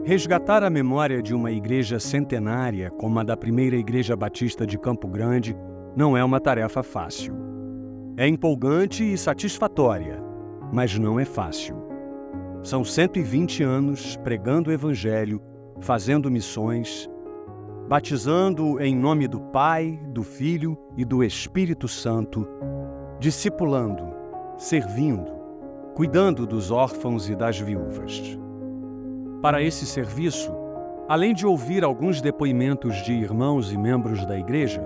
Resgatar a memória de uma igreja centenária, como a da primeira Igreja Batista de Campo Grande, não é uma tarefa fácil. É empolgante e satisfatória, mas não é fácil. São 120 anos pregando o Evangelho, fazendo missões, batizando em nome do Pai, do Filho e do Espírito Santo, discipulando, servindo, cuidando dos órfãos e das viúvas. Para esse serviço, além de ouvir alguns depoimentos de irmãos e membros da igreja,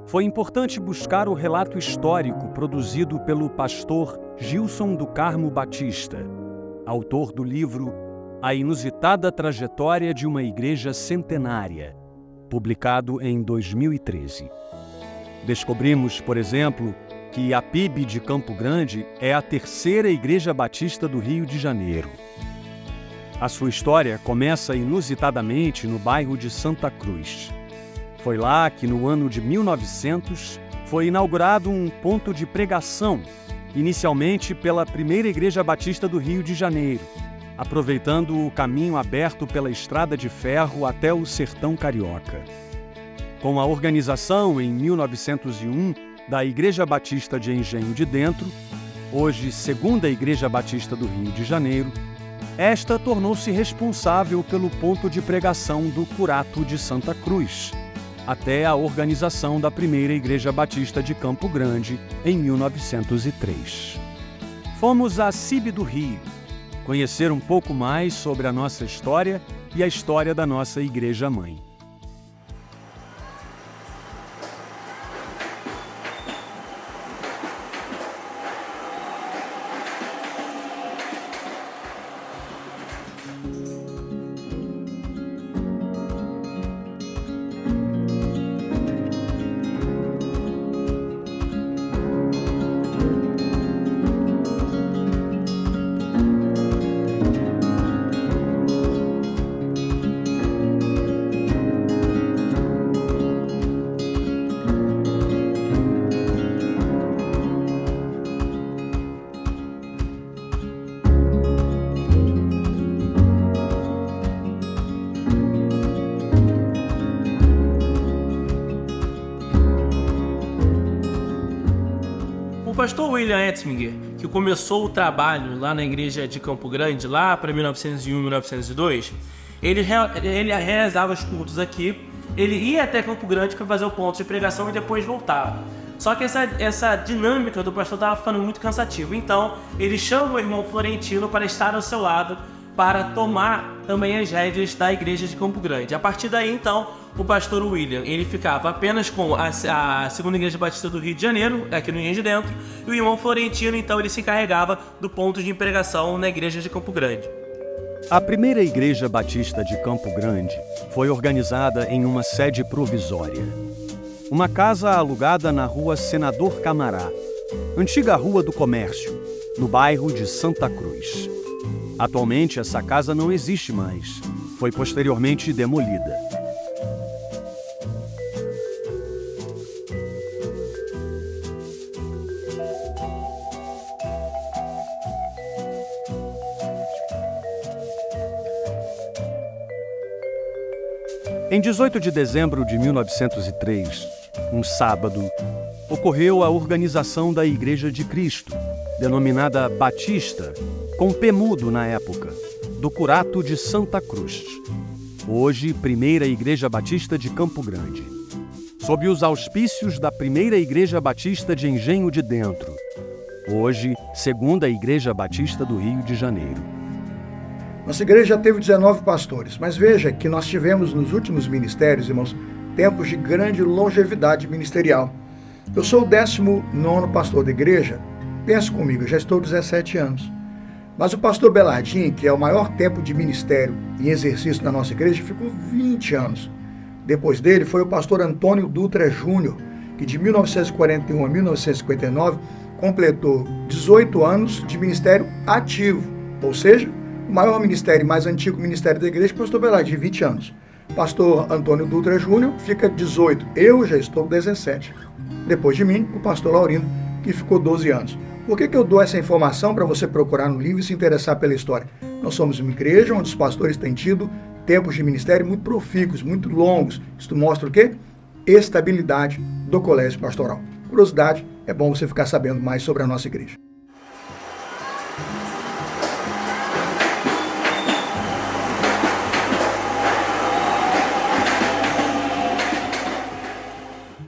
foi importante buscar o relato histórico produzido pelo pastor Gilson do Carmo Batista, autor do livro A Inusitada Trajetória de uma Igreja Centenária, publicado em 2013. Descobrimos, por exemplo, que a PIB de Campo Grande é a terceira Igreja Batista do Rio de Janeiro. A sua história começa inusitadamente no bairro de Santa Cruz. Foi lá que, no ano de 1900, foi inaugurado um ponto de pregação, inicialmente pela primeira Igreja Batista do Rio de Janeiro, aproveitando o caminho aberto pela estrada de ferro até o sertão carioca. Com a organização, em 1901, da Igreja Batista de Engenho de Dentro, hoje segunda Igreja Batista do Rio de Janeiro, esta tornou-se responsável pelo ponto de pregação do Curato de Santa Cruz, até a organização da primeira Igreja Batista de Campo Grande, em 1903. Fomos à CIB do Rio, conhecer um pouco mais sobre a nossa história e a história da nossa Igreja-mãe. O pastor William Ettinger, que começou o trabalho lá na igreja de Campo Grande, lá para 1901, 1902, ele realizava os cultos aqui, ele ia até Campo Grande para fazer o ponto de pregação e depois voltava. Só que essa dinâmica do pastor estava ficando muito cansativa, então ele chama o irmão Florentino para estar ao seu lado, para tomar também as rédeas da igreja de Campo Grande. A partir daí, então, o pastor William, ele ficava apenas com a segunda igreja batista do Rio de Janeiro, aqui no Engenho de Dentro, e o irmão Florentino, então, ele se encarregava do ponto de pregação na igreja de Campo Grande. A primeira Igreja Batista de Campo Grande foi organizada em uma sede provisória. Uma casa alugada na rua Senador Camará, antiga Rua do Comércio, no bairro de Santa Cruz. Atualmente, essa casa não existe mais. Foi posteriormente demolida. Em 18 de dezembro de 1903, um sábado, ocorreu a organização da Igreja de Cristo, denominada Batista, com P mudo na época, do Curato de Santa Cruz, hoje primeira Igreja Batista de Campo Grande, sob os auspícios da primeira Igreja Batista de Engenho de Dentro, hoje segunda Igreja Batista do Rio de Janeiro. Nossa igreja já teve 19 pastores, mas veja que nós tivemos nos últimos ministérios, irmãos, tempos de grande longevidade ministerial. Eu sou o 19º pastor da igreja, pense comigo, eu já estou 17 anos. Mas o pastor Belardim, que é o maior tempo de ministério e exercício na nossa igreja, ficou 20 anos. Depois dele foi o pastor Antônio Dutra Júnior, que de 1941 a 1959 completou 18 anos de ministério ativo, ou seja, o maior ministério e mais antigo ministério da igreja, o pastor Belardim, 20 anos. Pastor Antônio Dutra Júnior fica 18, eu já estou 17. Depois de mim, o pastor Laurindo, que ficou 12 anos. Por que eu dou essa informação para você procurar no livro e se interessar pela história? Nós somos uma igreja onde os pastores têm tido tempos de ministério muito profícuos, muito longos. Isso mostra o quê? Estabilidade do colégio pastoral. Curiosidade, é bom você ficar sabendo mais sobre a nossa igreja.